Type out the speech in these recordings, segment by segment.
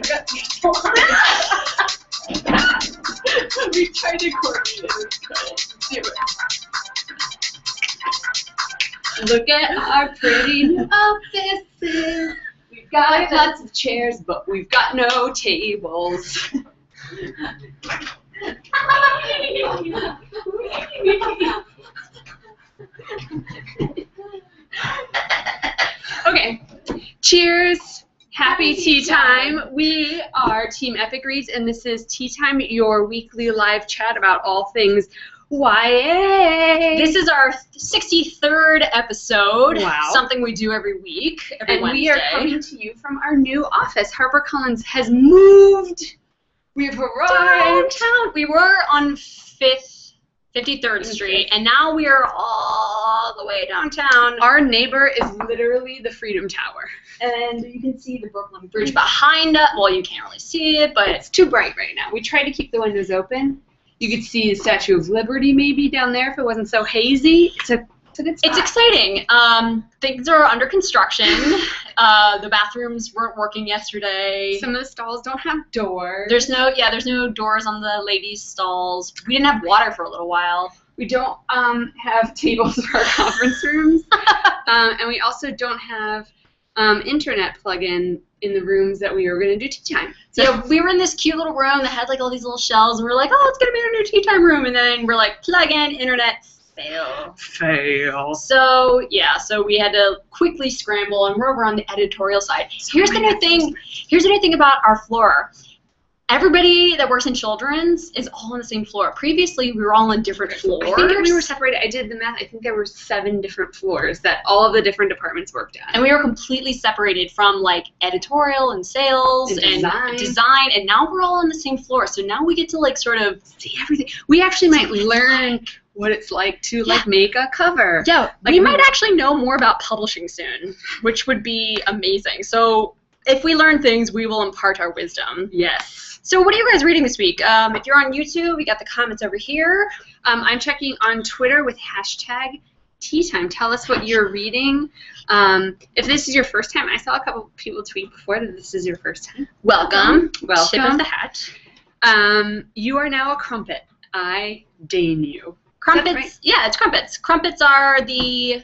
We tried to coordinate it. Do it. Look at our pretty new offices. We've got lots of chairs, but we've got no tables. Okay, cheers. Happy tea time. We are Team Epic Reads, and this is Tea Time, your weekly live chat about all things YA. This is our 63rd episode. Wow. Something we do every week, every Wednesday. We are coming to you from our new office. HarperCollins has moved. We've arrived. Downtown. We were on 53rd Street, and now we are all the way downtown. Our neighbor is literally the Freedom Tower. And you can see the Brooklyn Bridge behind us. Well, you can't really see it, but it's too bright right now. We tried to keep the windows open. You could see the Statue of Liberty maybe down there if it wasn't so hazy. It's a good spot. It's exciting. Things are under construction. The bathrooms weren't working yesterday. Some of the stalls don't have doors. There's no doors on the ladies' stalls. We didn't have water for a little while. We don't have tables for our conference rooms. And we also don't have internet plug-in in the rooms that we were going to do tea time. So yeah, we were in this cute little room that had like all these little shelves, and we were like, oh, it's going to be our new tea time room. And then we're like, plug in, internet, fail. So yeah, so we had to quickly scramble, and we're over on the editorial side. Here's the new thing about our floor. Everybody that works in children's is all on the same floor. Previously, we were all on different floors. I think we were separated. I did the math. I think there were 7 different floors that all of the different departments worked on. And we were completely separated from, like, editorial and sales and design. And now we're all on the same floor. So now we get to, like, sort of see everything. We actually might learn what it's like to, like, make a cover. Yeah, like, we might actually know more about publishing soon, which would be amazing. So if we learn things, we will impart our wisdom. Yes. So what are you guys reading this week? If you're on YouTube, we got the comments over here. I'm checking on Twitter with #TeaTime. Tell us what you're reading. If this is your first time, I saw a couple people tweet before that this is your first time. Welcome. Tip of the hat. You are now a crumpet. I deign you. Crumpets. Right? Yeah, it's crumpets. Crumpets are the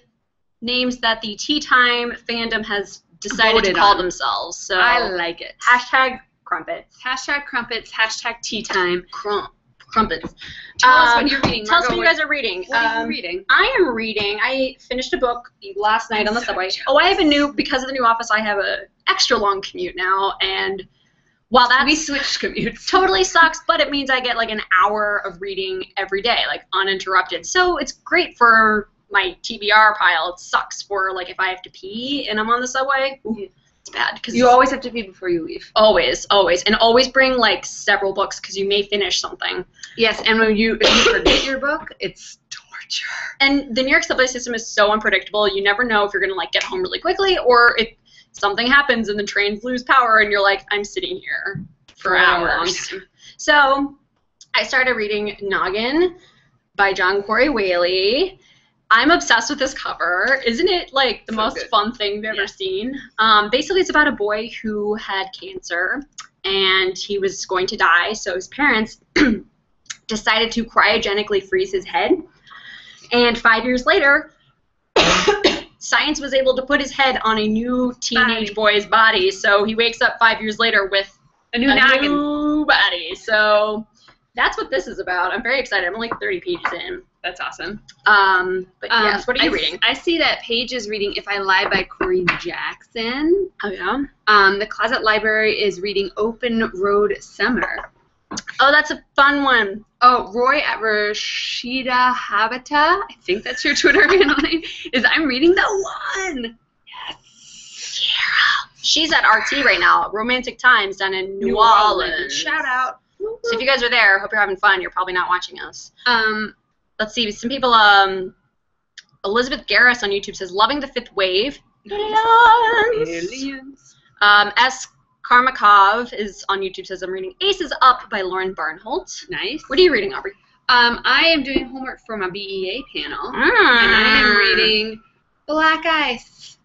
names that the Tea Time fandom has decided to call themselves. So I like it. #Crumpets. #Crumpets. #TeaTime. Crumpets. Tell us what you're reading. Tell us what you guys are reading. What are you reading? I finished a book last night on the subway. Oh, because of the new office, I have an extra long commute now, and while we switched commutes, totally sucks, but it means I get like an hour of reading every day, like uninterrupted. So it's great for my TBR pile. It sucks for like if I have to pee and I'm on the subway. Ooh. It's bad because you always have to pee before you leave. Always, and always bring like several books because you may finish something. Yes, and if you forget your book, it's torture. And the New York subway system is so unpredictable. You never know if you're gonna like get home really quickly or if something happens and the trains lose power and you're like, I'm sitting here for hours. So I started reading Noggin by John Corey Whaley. I'm obsessed with this cover. Isn't it like the most fun thing we've ever seen? Basically, it's about a boy who had cancer and he was going to die, so his parents decided to cryogenically freeze his head. And 5 years later, science was able to put his head on a new teenage boy's body, so he wakes up 5 years later with a new body. So that's what this is about. I'm very excited. I'm only 30 pages in. That's awesome. But yes, what are you reading? I see that Paige is reading If I Lie by Corey Jackson. Oh, yeah? The Closet Library is reading Open Road Summer. Oh, that's a fun one. Oh, Roy at Rashida Habita, I think that's your Twitter handle name, is I'm reading the one. Yes. Sierra. She's at RT right now, Romantic Times down in New Orleans. Shout out. So if you guys are there, hope you're having fun. You're probably not watching us. Let's see. Some people, Elizabeth Garris on YouTube says, loving the fifth wave. Aliens. S. Karmakov is on YouTube says, I'm reading Aces Up by Lauren Barnholt. Nice. What are you reading, Aubrey? I am doing homework for my BEA panel. And I am reading Black Ice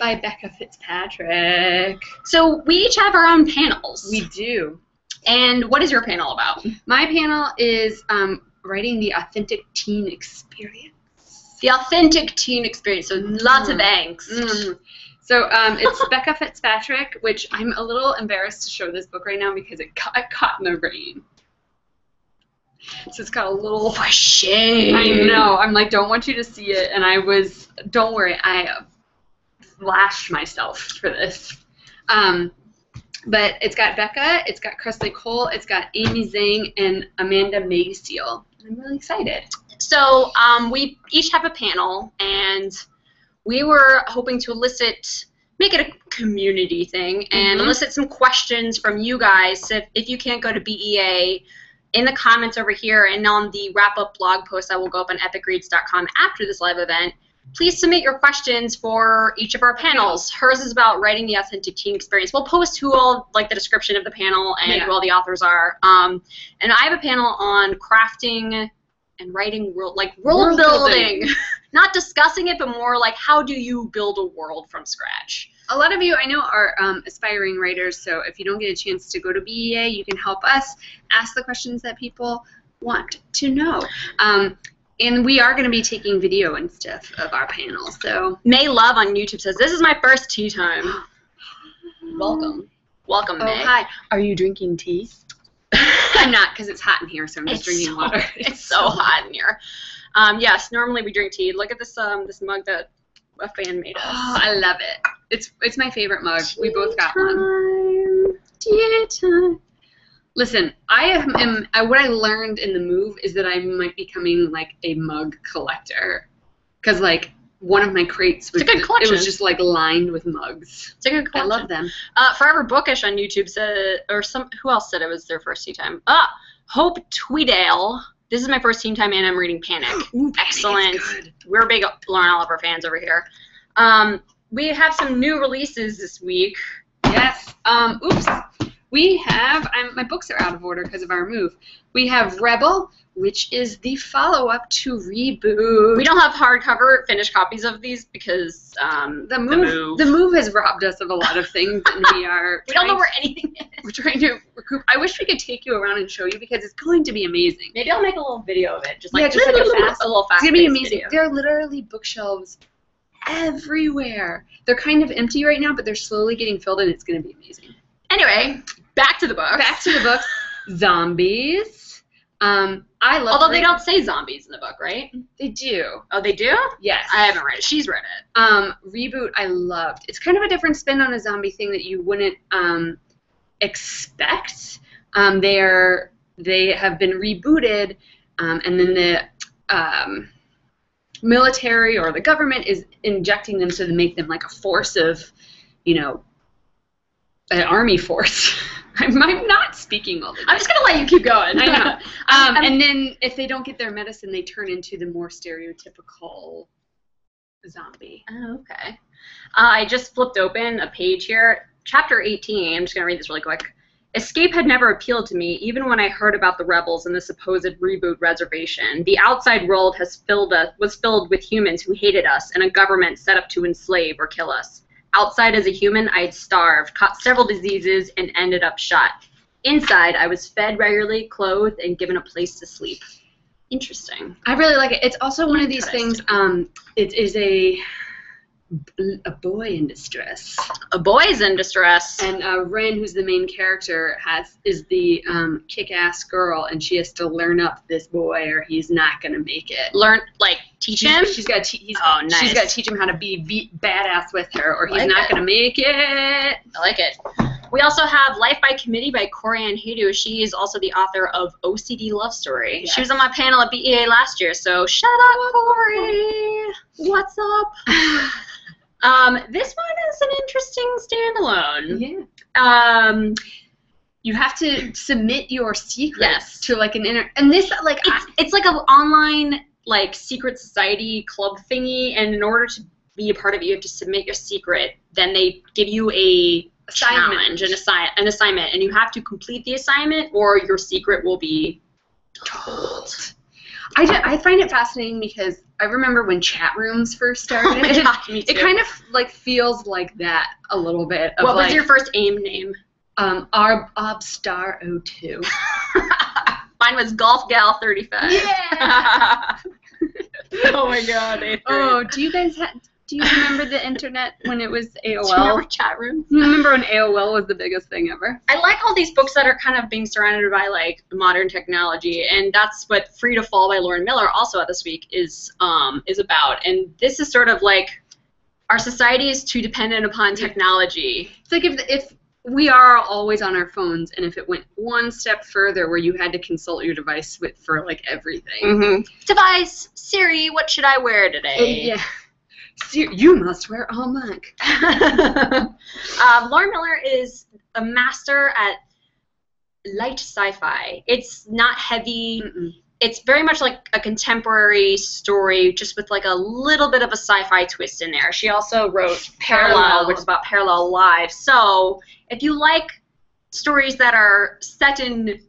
by Becca Fitzpatrick. So we each have our own panels. We do. And what is your panel about? My panel is writing the authentic teen experience. The authentic teen experience, so lots of angst. So it's Becca Fitzpatrick, which I'm a little embarrassed to show this book right now because it got caught in the rain. So it's got a little... For shame. I know. I'm like, don't want you to see it. And I was... Don't worry. I lashed myself for this. But it's got Becca, it's got Kresley Cole, it's got Amy Zhang, and Amanda Magseal. I'm really excited. So we each have a panel, and we were hoping to make it a community thing, and elicit some questions from you guys. So if you can't go to BEA, in the comments over here and on the wrap-up blog post that will go up on epicreads.com after this live event, please submit your questions for each of our panels. Hers is about writing the authentic teen experience. We'll post who all, like the description of the panel and who all the authors are. And I have a panel on crafting and writing world building. Not discussing it, but more like how do you build a world from scratch. A lot of you I know are aspiring writers, so if you don't get a chance to go to BEA, you can help us ask the questions that people want to know. And we are going to be taking video and stuff of our panel. So May Love on YouTube says, "This is my first tea time." Welcome. Welcome, May. Hi. Are you drinking tea? I'm not, because it's hot in here, so I'm just drinking water. It's so hot in here. Yes, normally we drink tea. Look at this this mug that a fan made us. Oh, I love it. It's my favorite mug. We both got one. Tea time. Listen, what I learned in the move is that I might be becoming like a mug collector, because like one of my crates was just like lined with mugs. It's a good collection. I love them. Forever Bookish on YouTube said, who else said it was their first tea time? Hope Tweedale. This is my first tea time, and I'm reading Panic. Ooh, excellent. Good. We're big Lauren Oliver fans over here. We have some new releases this week. Yes. Oops. We have, my books are out of order because of our move. We have Rebel, which is the follow-up to Reboot. We don't have hardcover finished copies of these because the move has robbed us of a lot of things, and we don't know where anything is. We're trying to recoup. I wish we could take you around and show you, because it's going to be amazing. Maybe I'll make a little video of it, just like a little fast. It's gonna be amazing. Video. There are literally bookshelves everywhere. They're kind of empty right now, but they're slowly getting filled, and it's gonna be amazing. Anyway, back to the books. Back to the books. Zombies. I love. Although they don't say zombies in the book, right? They do. Oh, they do? Yes. I haven't read it. She's read it. Reboot, I loved. It's kind of a different spin on a zombie thing that you wouldn't expect. They have been rebooted, and then the military or the government is injecting them so to make them like a force of, an army force. I'm not speaking all the time. I'm just going to let you keep going. I know. And then if they don't get their medicine, they turn into the more stereotypical zombie. Oh, okay. I just flipped open a page here. Chapter 18. I'm just going to read this really quick. Escape had never appealed to me, even when I heard about the rebels and the supposed Reboot reservation. The outside world was filled with humans who hated us, and a government set up to enslave or kill us. Outside as a human, I had starved, caught several diseases, and ended up shot. Inside, I was fed regularly, clothed, and given a place to sleep. Interesting. I really like it. It's also one of these things, it is a boy in distress. A boy's in distress. And Ren, who's the main character, is the kick-ass girl, and she has to learn up this boy, or he's not going to make it. Teach him? She's got to nice. She's got to teach him how to be badass with her, or he's not going to make it. I like it. We also have Life by Committee by Corianne Haydu. She is also the author of OCD Love Story. Yes. She was on my panel at BEA last year, so shut up, Corey. What's up? This one is an interesting standalone. Yeah. You have to submit your secrets to like an and this like it's like an online like secret society club thingy, and in order to be a part of it, you have to submit your secret. Then they give you a challenge, an assignment, and you have to complete the assignment, or your secret will be told. I find it fascinating because I remember when chat rooms first started. Oh my God, me too. It kind of like feels like that a little bit. What was your first AIM name? Obstar02. Mine was Golf Gal 35. Yeah. Oh my God. Oh, do you remember the internet when it was AOL? Do you remember chat rooms? You remember when AOL was the biggest thing ever? I like all these books that are kind of being surrounded by like modern technology, and that's what Free to Fall by Lauren Miller also at this week is about. And this is sort of like our society is too dependent upon technology. It's like if we are always on our phones, and if it went one step further where you had to consult your device for like everything. Mm-hmm. Device, Siri, what should I wear today? Yeah. You must wear all monk. Lauren Miller is a master at light sci-fi. It's not heavy. Mm-mm. It's very much like a contemporary story, just with like a little bit of a sci-fi twist in there. She also wrote Parallel, which is about parallel lives. So if you like stories that are set in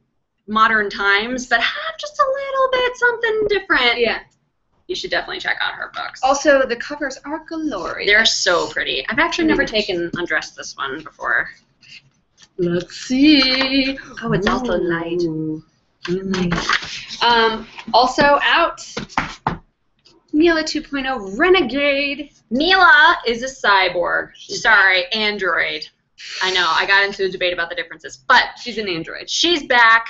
modern times but have just a little bit something different, yeah, you should definitely check out her books. Also, the covers are glorious. They're so pretty. I've actually never taken Undressed this one before. Let's see. Oh, it's also light. Also out, MILA 2.0 Renegade. MILA is a cyborg. Sorry, android. I know, I got into a debate about the differences, but she's an android. She's back.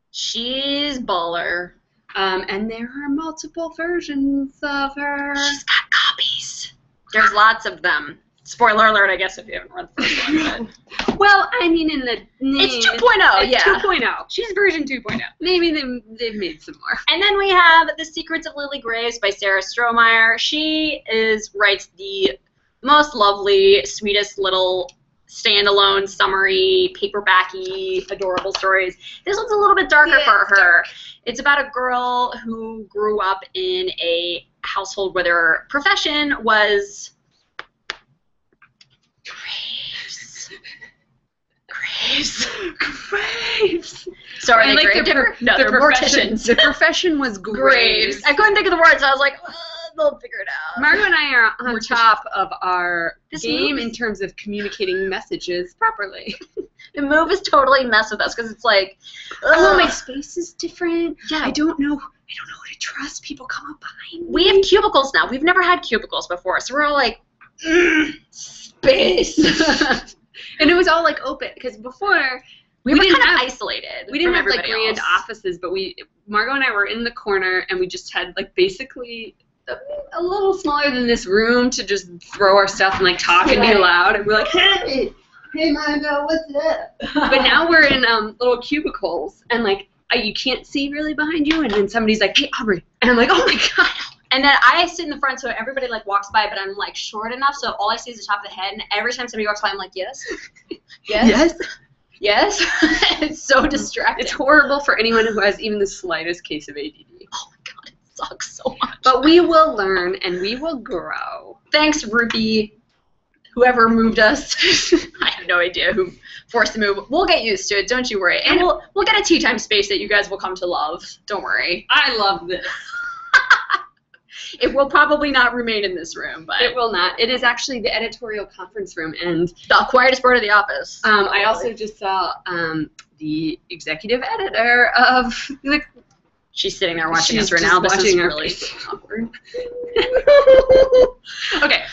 She's baller. And there are multiple versions of her. She's got copies. There's lots of them. Spoiler alert, I guess, if you haven't read the first one. But. Well, I mean, in the name. It's 2.0, yeah. 2.0. She's version 2.0. Maybe they've made some more. And then we have The Secrets of Lily Graves by Sarah Strohmeyer. She writes the most lovely, sweetest little standalone, summery, paperbacky, adorable stories. This one's a little bit darker for her. It's about a girl who grew up in a household where their profession was Graves. Sorry, they like grave No, they're morticians. The profession was graves. I couldn't think of the words, so I was like, they'll figure it out. Margot and I are on top of our game in terms of communicating messages properly. The move is totally mess with us because it's like, oh, my space is different. Yeah. I don't know who to trust. People come up behind me. We have cubicles now. We've never had cubicles before, so we're all like, space. And it was all like open because before we were kind of isolated. We didn't have like grand offices, but Margot and I were in the corner, and we just had like basically a little smaller than this room to just throw our stuff and like talk and be loud, and we're like, hey Margot, what's up? But now we're in little cubicles, and like you can't see really behind you, and then somebody's like, hey Aubrey, and I'm like, oh my God. And then I sit in the front, so everybody like walks by, but I'm like short enough, so all I see is the top of the head. And every time somebody walks by, I'm like, yes, yes, yes. It's so distracting. It's horrible for anyone who has even the slightest case of ADD. Oh my God, it sucks so much. But we will learn and we will grow. Thanks, Ruby. Whoever moved us, I have no idea who forced the move. We'll get used to it. Don't you worry. And we'll get a tea time space that you guys will come to love. Don't worry. I love this. It will probably not remain in this room, but it will not. It is actually the editorial conference room and the quietest part of the office. I also just saw the executive editor of like. She's sitting there watching us right now. This is really awkward. Okay.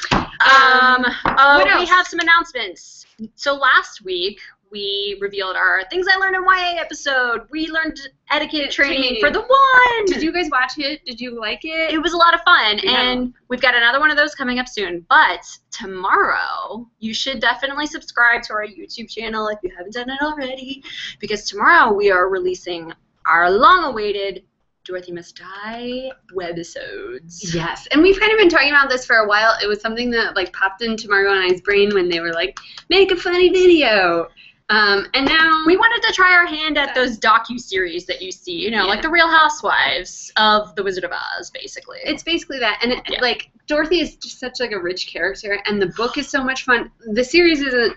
We have some announcements. So last week we revealed our Things I Learned in YA episode. We learned etiquette training for the one. Did you guys watch it? Did you like it? It was a lot of fun, and we've got another one of those coming up soon. But tomorrow, you should definitely subscribe to our YouTube channel if you haven't done it already, because tomorrow we are releasing our long-awaited Dorothy Must Die webisodes. Yes, and we've kind of been talking about this for a while. It was something that like popped into Margot and I's brain when they were like, make a funny video. And now we wanted to try our hand at those docu-series that you see, you know, like the Real Housewives of the Wizard of Oz, basically. It's basically that, and like Dorothy is just such like a rich character, and the book is so much fun. The series isn't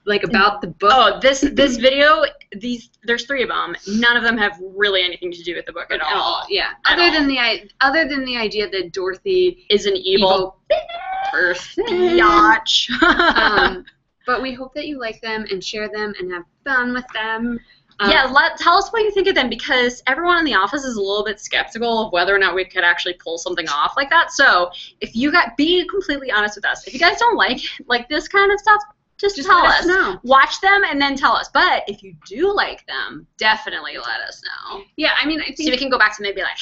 like about the book. Oh, this video there's 3 of them. None of them have really anything to do with the book at all. Yeah. Other than the idea that Dorothy is an evil person. Biatch. But we hope that you like them and share them and have fun with them. Tell us what you think of them, because everyone in the office is a little bit skeptical of whether or not we could actually pull something off like that. So if you be completely honest with us. If you guys don't like this kind of stuff, just tell us. Know. Watch them and then tell us. But if you do like them, definitely let us know. Yeah, I mean, I think so we can go back to maybe like,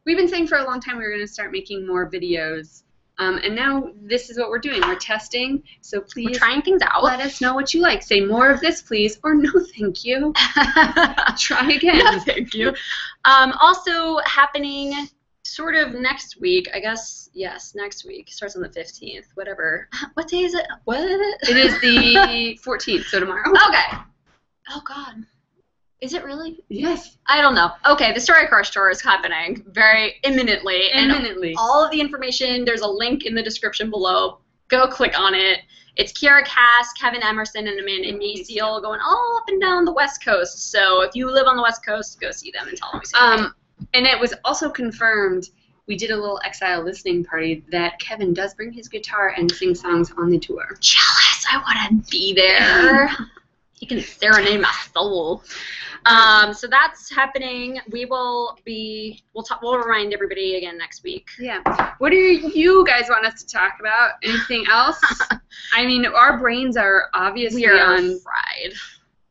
we've been saying for a long time we were going to start making more videos. And now this is what we're doing. We're testing, so please we're trying things out. Let us know what you like. Say more of this, please, or no thank you. Try again. No thank you. Also happening sort of next week, I guess. Yes, next week. Starts on the 15th, whatever. What day is it? What? It is the 14th, so tomorrow. Okay. Oh, God. Is it really? Yes. I don't know. Okay, the Story Crush tour is happening very imminently. Imminently. And all of the information, there's a link in the description below. Go click on it. It's Kiara Cass, Kevin Emerson, and Amanda Maciel going all up and down the West Coast. So if you live on the West Coast, go see them and tell them we see And it was also confirmed, we did a little Exile listening party, that Kevin does bring his guitar and sing songs on the tour. Jealous. I want to be there. He can serenade my soul. So that's happening. We'll remind everybody again next week. Yeah. What do you guys want us to talk about? Anything else? I mean, our brains are obviously on fried.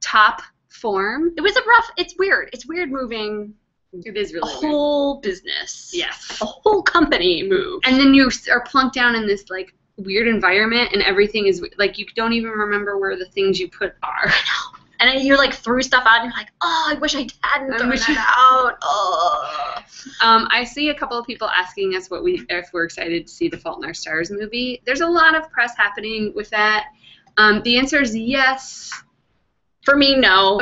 Top form. It's weird. It's weird moving. It is really a whole business. Yes. A whole company move. And then you are plunked down in this, like, weird environment, and everything is, like, you don't even remember where the things you put are. I know. And then you like threw stuff out, and you're like, oh, I wish I hadn't thrown that out. Oh. I see a couple of people asking us if we're excited to see the Fault in Our Stars movie. There's a lot of press happening with that. The answer is yes. For me, no.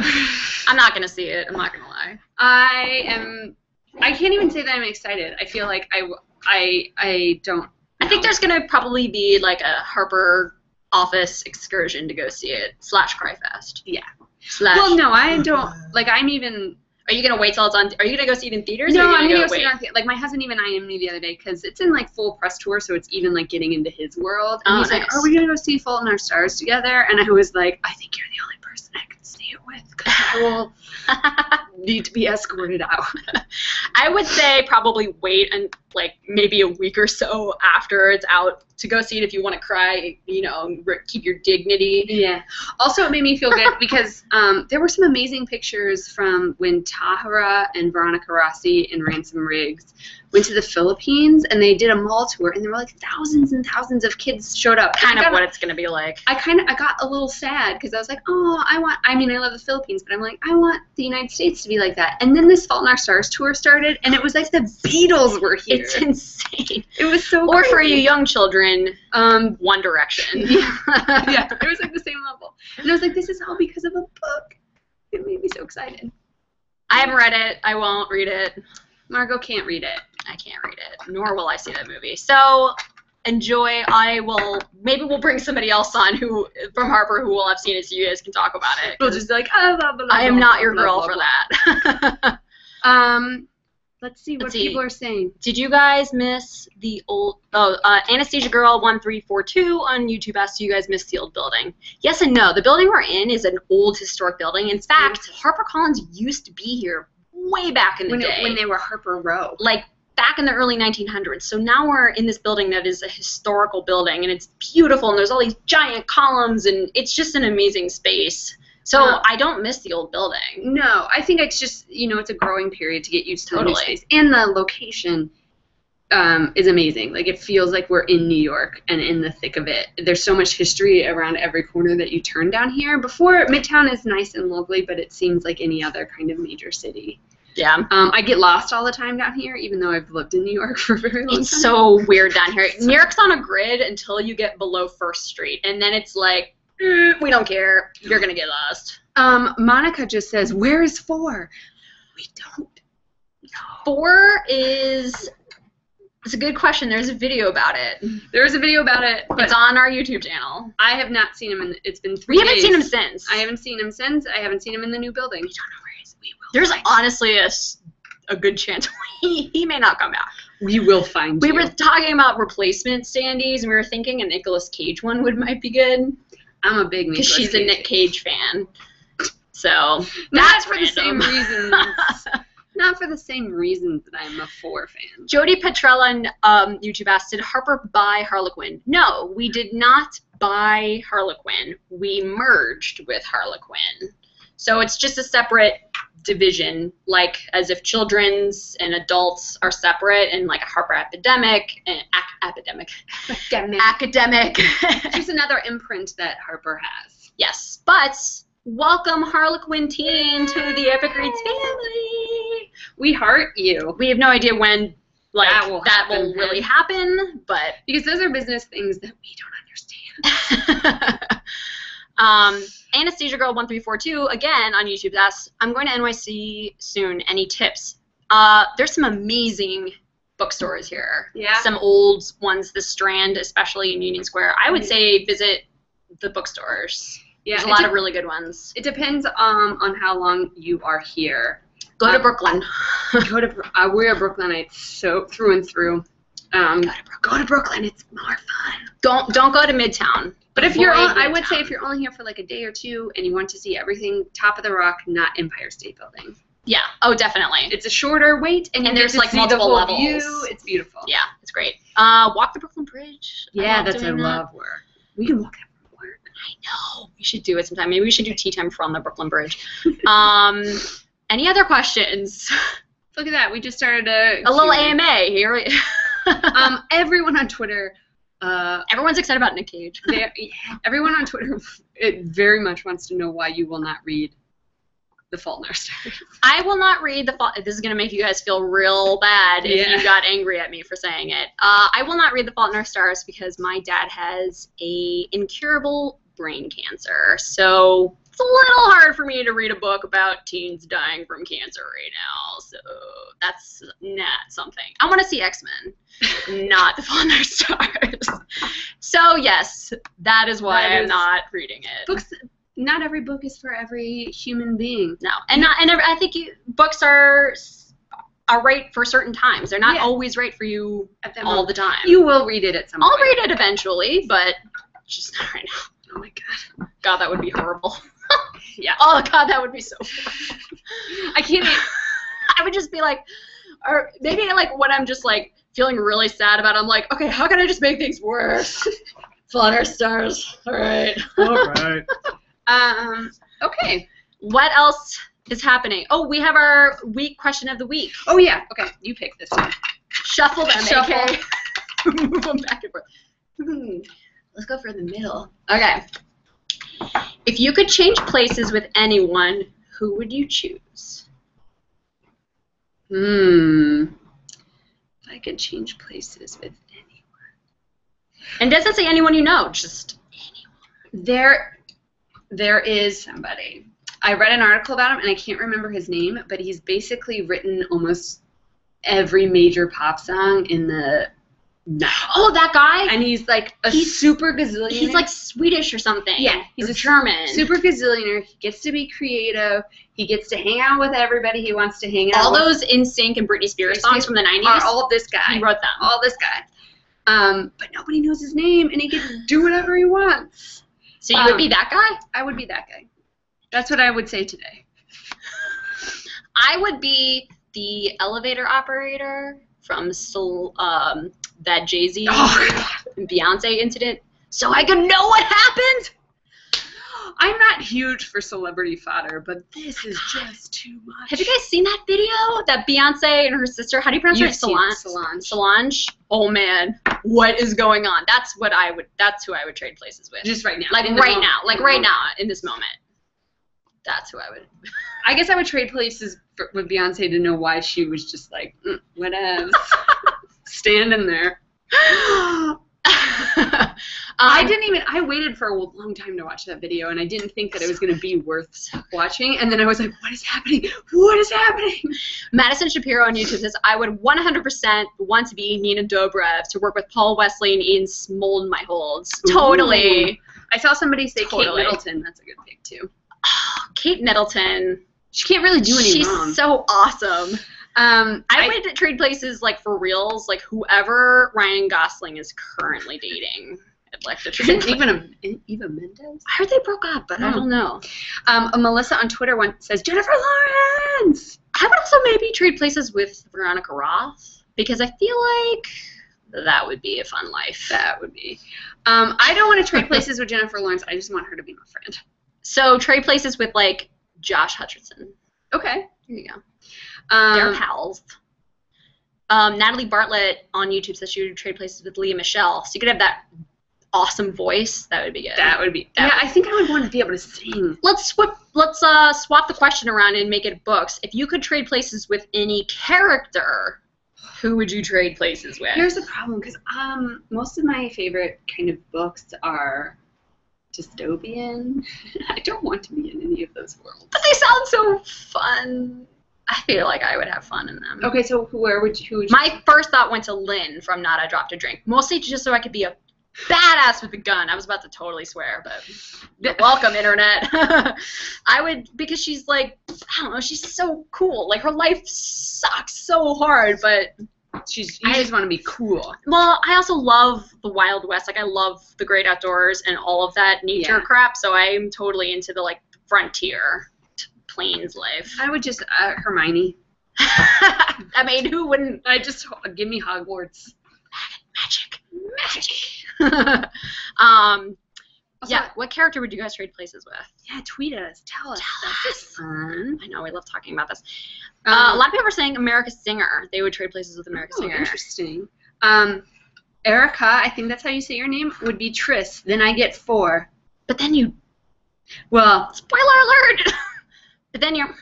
I'm not gonna see it. I'm not gonna lie. I can't even say that I'm excited. I feel like I don't. I think there's gonna probably be like a Harper office excursion to go see it / Cryfest. Yeah. Well, no, I don't. Like, I'm even. Are you gonna wait till it's on? Are you gonna go see it in theaters? No, or I'm gonna go see it on theater. Like, my husband even IM'd me the other day because it's in like full press tour, so it's even like getting into his world. And he's like, "Are we gonna go see Fault in Our Stars together?" And I was like, "I think you're the only person I can see it with, because I will need to be escorted out." I would say probably wait and like maybe a week or so after it's out to go see it if you want to cry, keep your dignity. Yeah. Also, it made me feel good because there were some amazing pictures from when Tahara and Veronica Rossi and Ransom Riggs went to the Philippines, and they did a mall tour, and there were like thousands and thousands of kids showed up. Kind of what it's going to be like. I got a little sad because I was like, oh, I love the Philippines, but I'm like, I want the United States to be like that. And then this Fault in Our Stars tour started, and it was like the Beatles were here. It's insane. It was so Or crazy. for you young children, One Direction. Yeah, it was like the same level. And I was like, this is all because of a book. It made me so excited. I haven't read it. I won't read it. Margot can't read it. I can't read it, nor will I see that movie. So enjoy. Maybe we'll bring somebody else on from Harper who will have seen it so you guys can talk about it. We'll just be like, blah, blah, blah, I am not your blah, girl blah, for blah. that. Let's see what people are saying. Did you guys miss the old Anesthesia Girl 1342 on YouTube asked, do you guys miss the old building? Yes and no. The building we're in is an old historic building. In fact, HarperCollins used to be here way back in the day. When they were Harper Row. Like back in the early 1900s. So now we're in this building that is a historical building, and it's beautiful, and there's all these giant columns, and it's just an amazing space. So I don't miss the old building. No, I think it's just, it's a growing period to get used to the new space. And the location is amazing. Like, it feels like we're in New York and in the thick of it. There's so much history around every corner that you turn down here. Before, Midtown is nice and lovely, but it seems like any other kind of major city. Yeah. I get lost all the time down here, even though I've lived in New York for a very long time. It's so weird down here. New York's on a grid until you get below First Street, and then it's like, we don't care. You're going to get lost. Monica just says, where is 4? We don't know. 4 is It's a good question. There's a video about it. There is a video about it. But it's on our YouTube channel. I have not seen him. It's been 3 days. We haven't seen him since. I haven't seen him since. I haven't seen him in the new building. We don't know where he is. We will. There's honestly a good chance he may not come back. We will find We you. were talking about replacement standees, and we were thinking a Nicolas Cage one might be good. I'm a big Nicolas Cage. Because she's a Nick Cage fan. So not for the same reasons. Not for the same reasons that I'm a 4 fan. Jody Petrella on YouTube asked, did Harper buy Harlequin? No, we did not buy Harlequin. We merged with Harlequin. So it's just a separate division, like as if children's and adults are separate, and like a Harper Epidemic and Academic. Just another imprint that Harper has. Yes, but welcome Harlequin teen to the Epic Reads family. We heart you. We have no idea when that will really happen, but because those are business things that we don't understand. Anesthesia Girl 1342 again on YouTube asks, I'm going to NYC soon. Any tips? There's some amazing bookstores here. Yeah. Some old ones, the Strand, especially in Union Square. I would say visit the bookstores. Yeah, there's a lot of really good ones. It depends on how long you are here. Go to Brooklyn. We're Brooklynites, so through and through. Go to Brooklyn. It's more fun. Don't go to Midtown. But if you're I would say if you're only here for like a day or two and you want to see everything, top of the rock, not Empire State Building. Yeah. Oh, definitely. It's a shorter wait, and there's like multiple levels. View. It's beautiful. Yeah, it's great. Walk the Brooklyn Bridge. Yeah, I love work. We can walk that from work. I know. We should do it sometime. Maybe we should do tea time from the Brooklyn Bridge. Any other questions? Look at that. We just started a little AMA here. Everyone on Twitter. Everyone's excited about Nick Cage. Everyone on Twitter very much wants to know why you will not read The Fault in Our Stars. I will not read The Fault. This is going to make you guys feel real bad if you got angry at me for saying it. I will not read The Fault in Our Stars because my dad has a incurable brain cancer. So it's a little hard for me to read a book about teens dying from cancer right now. So that's not something. I want to see X-Men, not The Fault in Our Stars. So yes, that is why I'm not reading it. Books. Not every book is for every human being. No, I think books are right for certain times. They're not always right for you all the time. You will read it at some point. I'll read it eventually, but just not right now. Oh my god. God, that would be horrible. Yeah. Oh god, that would be so horrible. I can't even. I would just be like, or maybe like when I'm just like feeling really sad about it, I'm like, okay, how can I just make things worse? Fault in Our Stars. All right. All right. Okay. What else is happening? Oh, we have our week question of the week. Oh yeah. Okay, you pick this one. Shuffle them. Okay. Move them back and forth. Let's go for the middle. Okay. If you could change places with anyone, who would you choose? If I could change places with anyone. And it doesn't say anyone you know, just anyone. There is somebody. I read an article about him, and I can't remember his name, but he's basically written almost every major pop song in the... Oh, that guy? And he's like he's super gazillionaire. He's like Swedish or something. Yeah, he's a German. Super gazillionaire. He gets to be creative. He gets to hang out with everybody he wants to hang out all with. All those NSYNC and Britney Spears songs from the 90s? Are all this guy. He wrote them. All this guy. But nobody knows his name, and he can do whatever he wants. So you would be that guy? I would be that guy. That's what I would say today. I would be the elevator operator from that Jay-Z and Beyonce incident, so I could know what happened. I'm not huge for celebrity fodder, but this is just too much. Have you guys seen that video? That Beyonce and her sister, how do you pronounce her? Solange. Oh man, what is going on? That's who I would trade places with. Just right now. Like right now, in this moment. That's who I would. I guess I would trade places with Beyonce to know why she was just like, whatever. Standing there. I waited for a long time to watch that video, and I didn't think that it was going to be worth watching, and then I was like, what is happening? What is happening? Madison Shapiro on YouTube says, I would 100% want to be Nina Dobrev to work with Paul Wesley and Ian Smoldenmyholtz. Totally. I saw somebody say Totally. Kate Middleton. That's a good pick, too. Oh, Kate Middleton. She can't really do any wrong. She's so awesome. I would trade places, like, for reals, like, whoever Ryan Gosling is currently dating. I'd like to trade. Even Eva Mendes? I heard they broke up, but I don't know. Melissa on Twitter says, Jennifer Lawrence! I would also maybe trade places with Veronica Roth, because I feel like that would be a fun life. That would be. I don't want to trade places with Jennifer Lawrence. I just want her to be my friend. So trade places with, like, Josh Hutcherson. Okay. Here you go. They're pals. Natalie Bartlett on YouTube says she would trade places with Leah Michelle. So you could have that awesome voice. That would be good. That would be. I think I would want to be able to sing. Let's swap the question around and make it books. If you could trade places with any character, who would you trade places with? Here's the problem, because most of my favorite kind of books are dystopian. I don't want to be in any of those worlds. But they sound so fun. I feel like I would have fun in them. Okay, so who would you? My first thought went to Lynn from Not a Drop to Drink. Mostly just so I could be a badass with a gun. I was about to totally swear, but you're welcome, Internet. I would, because she's like, I don't know, she's so cool. Like, her life sucks so hard, but you just want to be cool. Well, I also love the Wild West. Like, I love the great outdoors and all of that nature crap, so I'm totally into the, like, frontier plains life. I would just Hermione. I mean, who wouldn't? Give me Hogwarts. Magic. Yeah. What character would you guys trade places with? Yeah, tweet us. Tell us. That's fun. I know we love talking about this. A lot of people are saying America's Singer. They would trade places with America's Singer. Interesting. Erica, I think that's how you say your name, would be Triss. Then I get 4. But then you. Well. Spoiler alert. But then you're.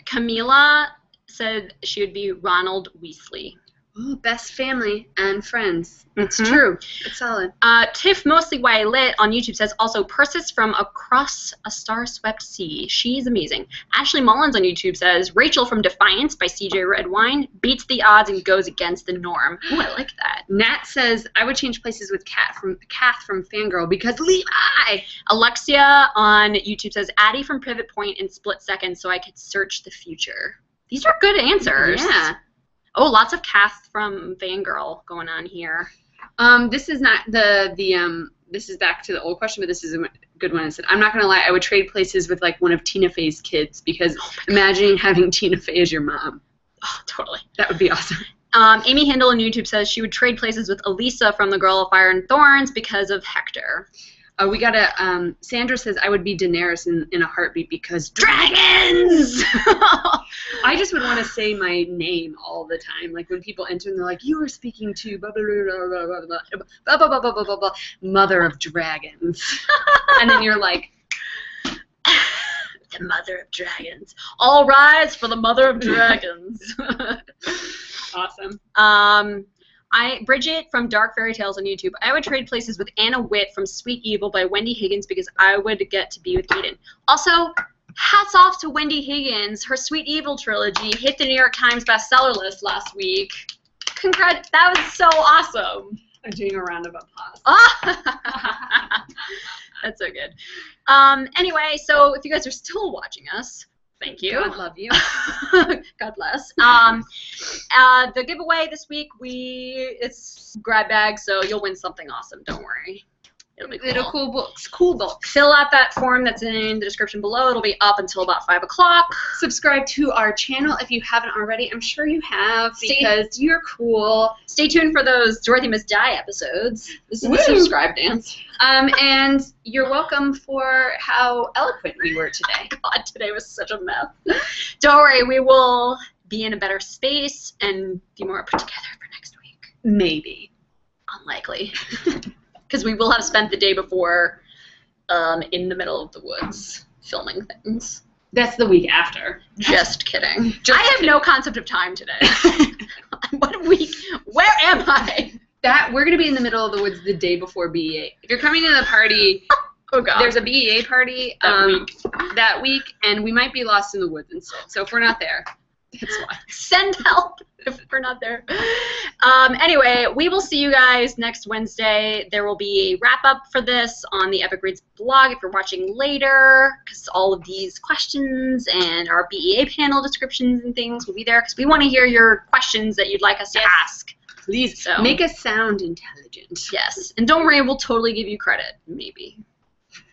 Camila said she would be Ronald Weasley. Oh, best family and friends. It's true. It's solid. Tiff Mostly Why I Lit on YouTube says also Persis from Across a Star-Swept Sea. She's amazing. Ashley Mullins on YouTube says Rachel from Defiance by CJ Redwine beats the odds and goes against the norm. Oh, I like that. Nat says I would change places with Kath from Fangirl because Levi. Alexia on YouTube says Addie from Pivot Point in Split Second so I could search the future. These are good answers. Yeah. Oh, lots of Kath from Fangirl going on here. This is not this is back to the old question, but this is a good one. I said, I'm not going to lie, I would trade places with, like, one of Tina Fey's kids, because imagining having Tina Fey as your mom. Oh, totally. That would be awesome. Amy Hindle on YouTube says she would trade places with Elisa from The Girl of Fire and Thorns because of Hector. We got a, Sandra says I would be Daenerys in a heartbeat because dragons! I just would want to say my name all the time. Like, when people enter and they're like, you are speaking to blah, blah, blah, blah, blah, blah, blah, blah, blah, blah, blah, blah, mother of dragons. And then you're like, the mother of dragons. All rise for the mother of dragons. Awesome. Bridget from Dark Fairy Tales on YouTube. I would trade places with Anna Witt from Sweet Evil by Wendy Higgins because I would get to be with Aiden. Also, hats off to Wendy Higgins. Her Sweet Evil trilogy hit the New York Times bestseller list last week. Congrats. That was so awesome. I'm doing a round of applause. That's so good. Anyway, so if you guys are still watching us, thank you. God love you. God bless. The giveaway this week, it's grab bag, so you'll win something awesome. Don't worry. It'll be cool. Little cool books. Cool books. Fill out that form that's in the description below. It'll be up until about 5 o'clock. Subscribe to our channel if you haven't already. I'm sure you have because you're cool. Stay tuned for those Dorothy Must Die episodes. This is the subscribe dance. And you're welcome for how eloquent we were today. God, today was such a mess. Don't worry, we will be in a better space and be more put together for next week. Maybe. Unlikely. Because we will have spent the day before in the middle of the woods filming things. That's the week after. Just kidding. I have no concept of time today. What week? Where am I? We're gonna be in the middle of the woods the day before BEA. If you're coming to the party, oh god, there's a BEA party that week, and we might be lost in the woods instead. So if we're not there, that's why. Send help if we're not there. Anyway, we will see you guys next Wednesday. There will be a wrap-up for this on the Epic Reads blog if you're watching later, because all of these questions and our BEA panel descriptions and things will be there, because we want to hear your questions that you'd like us to ask. Please So, make us sound intelligent. yes. And don't worry, we'll totally give you credit, maybe.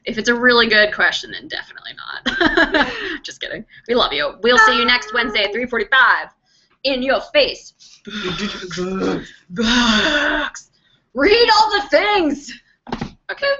If it's a really good question, then definitely not. Just kidding. We love you. We'll see you next Wednesday at 3:45. In your face. Books. Read all the things. Okay.